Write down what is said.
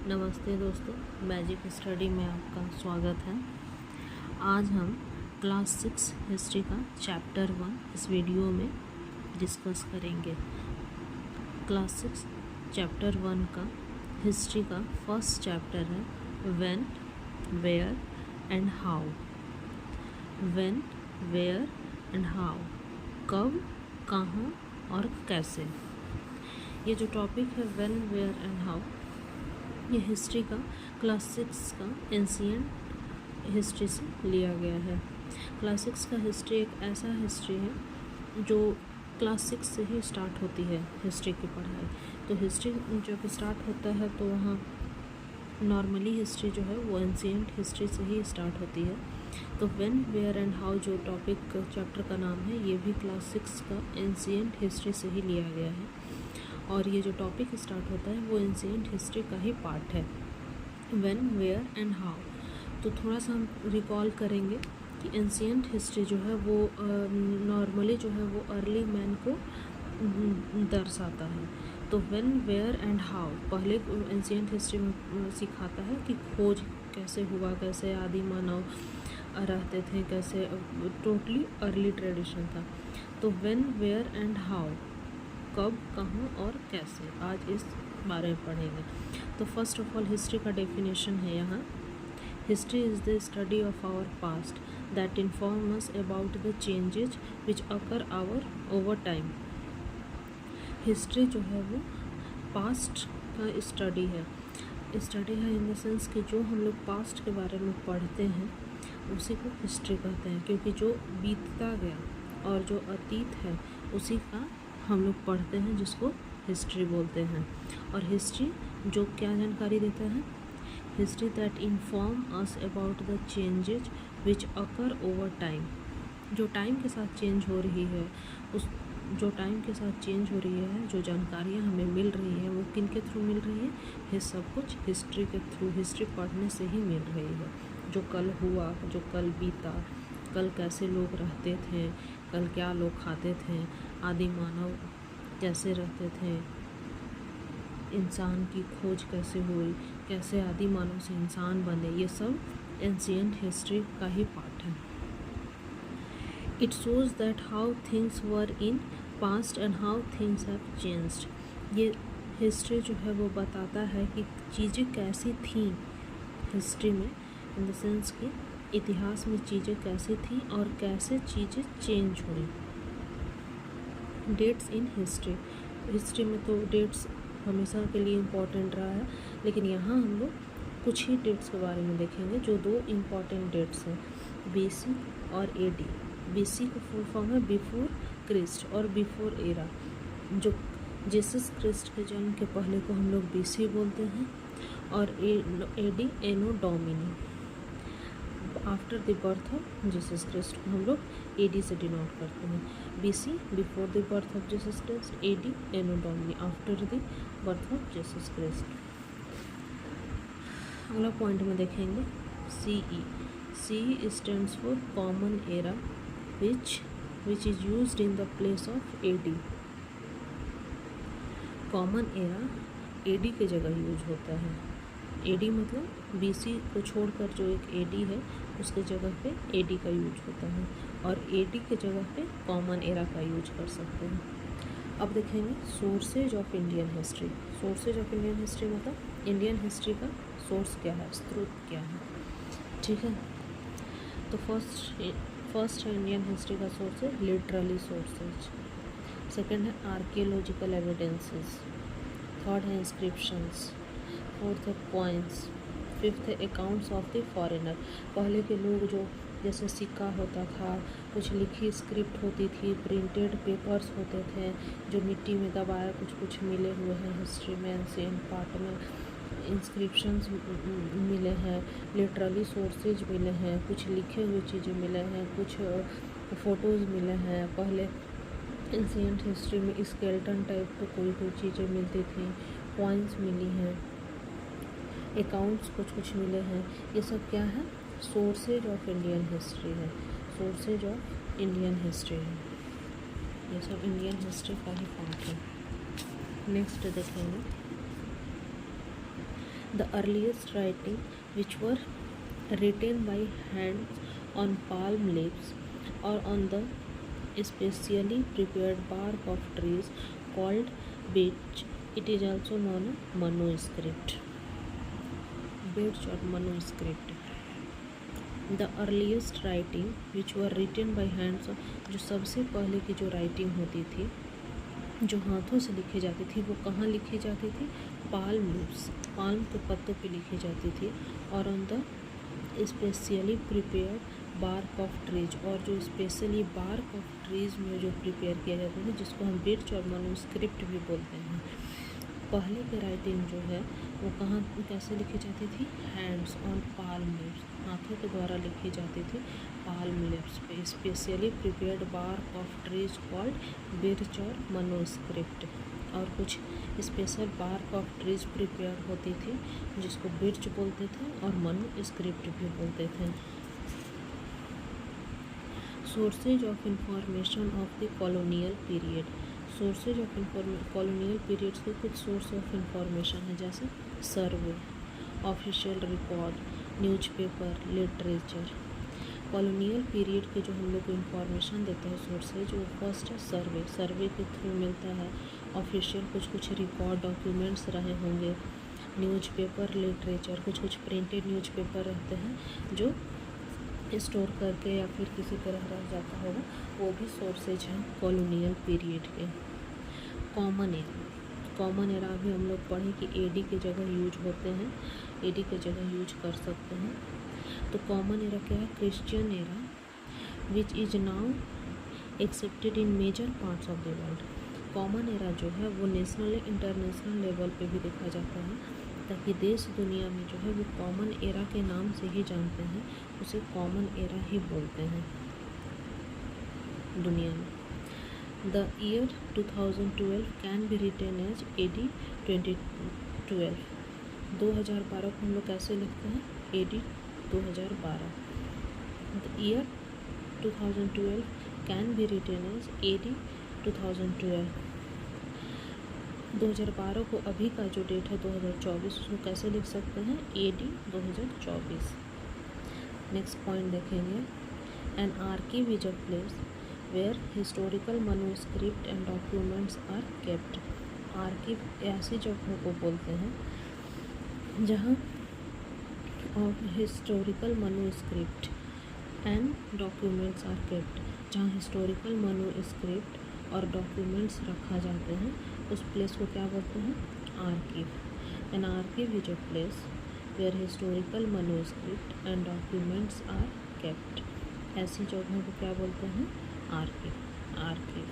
नमस्ते दोस्तों, magic study में आपका स्वागत है। आज हम क्लास 6 हिस्ट्री का चैप्टर 1 इस वीडियो में डिस्कस करेंगे। क्लास 6 चैप्टर 1 का हिस्ट्री का फर्स्ट चैप्टर है when, where and how. When, where and how, कब, कहाँ और कैसे। ये जो टॉपिक है व्हेन, वेयर एंड हाउ, ये हिस्ट्री का क्लास 6 का एंशिएंट हिस्ट्री से लिया गया है। क्लास 6 का हिस्ट्री एक ऐसा हिस्ट्री है जो क्लास 6 से ही स्टार्ट होती है हिस्ट्री की पढ़ाई। तो हिस्ट्री जब स्टार्ट होता है तो वहाँ नॉर्मली हिस्ट्री जो है वो एंशिएंट हिस्ट्री से ही स्टार्ट होती है। तो व्हेन, वेयर एंड हाउ जो टॉपिक चैप्टर का नाम है, ये भी क्लास 6 का एंशिएंट हिस्ट्री से ही लिया गया है। और ये जो टॉपिक स्टार्ट होता है वो एंशिएंट हिस्ट्री का ही पार्ट है, व्हेन, वेयर एंड हाउ। तो थोड़ा सा हम रिकॉल करेंगे कि एंशिएंट हिस्ट्री जो है वो नॉर्मली जो है वो अर्ली मैन को दर्शाता है। तो व्हेन, वेयर एंड हाउ पहले एंशिएंट हिस्ट्री में सिखाता है कि खोज कैसे हुआ, कैसे आदि मानव रहते थे, कैसे टोटली अर्ली ट्रेडिशन था। तो व्हेन, वेयर एंड हाउ, कब, कहाँ और कैसे, आज इस बारे में पढ़ेंगे। तो फर्स्ट ऑफ ऑल हिस्ट्री का डेफिनेशन है यहाँ। History is the study of our past that inform us about the changes which occur our over time. History जो है वो पास्ट का स्टडी है इन द सेंस कि जो हम लोग पास्ट के बारे में पढ़ते हैं उसी को हिस्ट्री कहते हैं, क्योंकि जो बीतता गया और जो अतीत है उसी का हम लोग पढ़ते हैं, जिसको हिस्ट्री बोलते हैं। और हिस्ट्री जो क्या जानकारी देता है, history that inform us about the changes which occur over time. जो टाइम के साथ चेंज हो रही है, जो टाइम के साथ चेंज हो रही है, जो जानकारियाँ हमें मिल रही है वो किन के थ्रू मिल रही है, ये सब कुछ हिस्ट्री के थ्रू, हिस्ट्री पढ़ने से ही मिल रही है। जो कल हुआ, जो कल बीता, कल कैसे लोग रहते थे, कल क्या लोग खाते थे, आदि मानव कैसे रहते थे, इंसान की खोज कैसे हुई, कैसे आदि मानव से इंसान बने, ये सब एंशिएंट हिस्ट्री का ही पार्ट है। It shows that how things were in past and how things have changed. ये हिस्ट्री जो है वो बताता है कि चीज़ें कैसी थीं हिस्ट्री में, इन द सेंस कि इतिहास में चीज़ें कैसी थी और कैसे चीज़ें चेंज हुई। डेट्स इन हिस्ट्री में तो डेट्स हमेशा के लिए इम्पॉर्टेंट रहा है, लेकिन यहाँ हम लोग कुछ ही डेट्स के बारे में देखेंगे। जो दो इम्पॉर्टेंट डेट्स हैं, BC और AD। BC का फुल फॉर्म है बिफोर क्रिस्ट और बिफोर एरा। जो जीसस क्रिस्ट के जन्म के पहले को हम लोग BC बोलते हैं, और AD anno domini, after the birth of Jesus Christ को हम लोग AD से डिनोट करते हैं। BC before the birth of Jesus Christ, AD anno domini, after the birth of Jesus Christ. अगला पॉइंट में देखेंगे CE stands for common era which is used in the place of AD। Common era AD के जगह use होता है। AD मतलब BC को छोड़कर जो एक AD है उसके जगह पे AD का यूज होता है, और AD के जगह पे कॉमन एरा का यूज कर सकते हैं। अब देखेंगे sources of Indian history. Sources of Indian history मतलब इंडियन हिस्ट्री का सोर्स क्या है, स्रोत क्या है, ठीक है। तो फर्स्ट है इंडियन हिस्ट्री का सोर्स है लिटरली सोर्सेज, सेकंड है आर्कियोलॉजिकल एविडेंसेस, थर्ड है इंस्क्रिप्शंस, फोर्थ है कॉइन्स, फिफ्थ है अकाउंट्स ऑफ द फॉरेनर। पहले के लोग जो जैसे सिक्का होता था, कुछ लिखी स्क्रिप्ट होती थी, प्रिंटेड पेपर्स होते थे जो मिट्टी में दबाए कुछ मिले हुए हैं हिस्ट्री में, एंशिएंट पार्ट में इंस्क्रिप्शंस मिले हैं, लिटरली सोर्सेज मिले हैं, कुछ लिखे हुए चीज़ें मिले हैं, कुछ फ़ोटोज़ मिले हैं। पहले एंशिएंट हिस्ट्री में स्केलेटन टाइप तो कोई चीज़ें मिलती थी, कॉइन्स मिली हैं, अकाउंट्स कुछ मिले हैं। ये सब क्या है, सोर्सेज ऑफ इंडियन हिस्ट्री है, सोर्सेज ऑफ इंडियन हिस्ट्री है। ये सब इंडियन हिस्ट्री का ही पार्ट है। नेक्स्ट देखेंगे The earliest writing which were written by hands on palm leaves or on the specially prepared bark of trees called birch. It is also known as manuscript. Birch or manuscript. The earliest writing which were written by hands, जो सबसे पहले की जो writing होती थी, जो हाथों से लिखी जाती थी, वो कहाँ लिखी जाती थी? पाल्म लीव्स, पाल्म के पत्तों पे लिखी जाती थी, और on the specially prepared bark of trees, और जो स्पेशली बार्क ऑफ ट्रीज में जो प्रिपेयर किया जाता था, जिसको हम बिर्च और मैन्युस्क्रिप्ट भी बोलते हैं। पहले की राइटिंग जो है वो कहाँ कैसे लिखी जाती थी? हैंड्स ऑन पाल्म लीव्स, हाथों के द्वारा लिखी जाती थी पाल्म लीव्स पे। Specially prepared bark of trees called birch और मैन्युस्क्रिप्ट, और कुछ special bark of trees prepare होती थी जिसको बिर्च बोलते थे और मैन्युस्क्रिप्ट भी बोलते थे। Sources of information of the colonial period. Sources of colonial periods के कुछ सोर्स ऑफ इंफॉर्मेशन है, जैसे survey, official record, newspaper, literature. Colonial period के जो हम लोग को इंफॉर्मेशन देते हैं सोर्सेज, वो फर्स्ट है सर्वे, सर्वे के थ्रू मिलता है। ऑफिशियल कुछ रिकॉर्ड डॉक्यूमेंट्स रहे होंगे। न्यूज़पेपर, लिटरेचर, कुछ प्रिंटेड न्यूज़पेपर रहते हैं जो स्टोर करके या फिर किसी तरह रह जाता होगा, वो भी सोर्सेज हैं कॉलोनियल पीरियड के। कॉमन एरा, कॉमन एरा भी हम लोग पढ़े कि एडी के जगह यूज होते हैं, एडी के जगह यूज कर सकते हैं। तो कॉमन एरा क्या है? Christian era which is now accepted in major parts of the world. Common era जो है वो नेशनल इंटरनेशनल लेवल पे भी देखा जाता है, ताकि देश दुनिया में जो है वो कॉमन एरा के नाम से ही जानते हैं, उसे कॉमन एरा ही बोलते हैं दुनिया में। The year 2012 can be written as AD 2012। 2012 को हम लोग कैसे लिखते हैं? AD 2012। The year 2012 can be written as AD 2012। 2012 को अभी का जो डेट है 2024, उसको कैसे लिख सकते हैं? AD 2024। नेक्स्ट पॉइंट देखेंगे, an archive is a place where historical manuscript and documents are kept. Archive ऐसी जगहों को बोलते हैं जहाँ historical manuscript and documents are kept, जहाँ हिस्टोरिकल मैन्युस्क्रिप्ट और डॉक्यूमेंट्स रखा जाते हैं, उस प्लेस को क्या बोलते हैं? Archive. An archive is a place where historical manuscript and documents are kept. ऐसी जगहों को क्या बोलते हैं? आर्कीव। आर्कीव।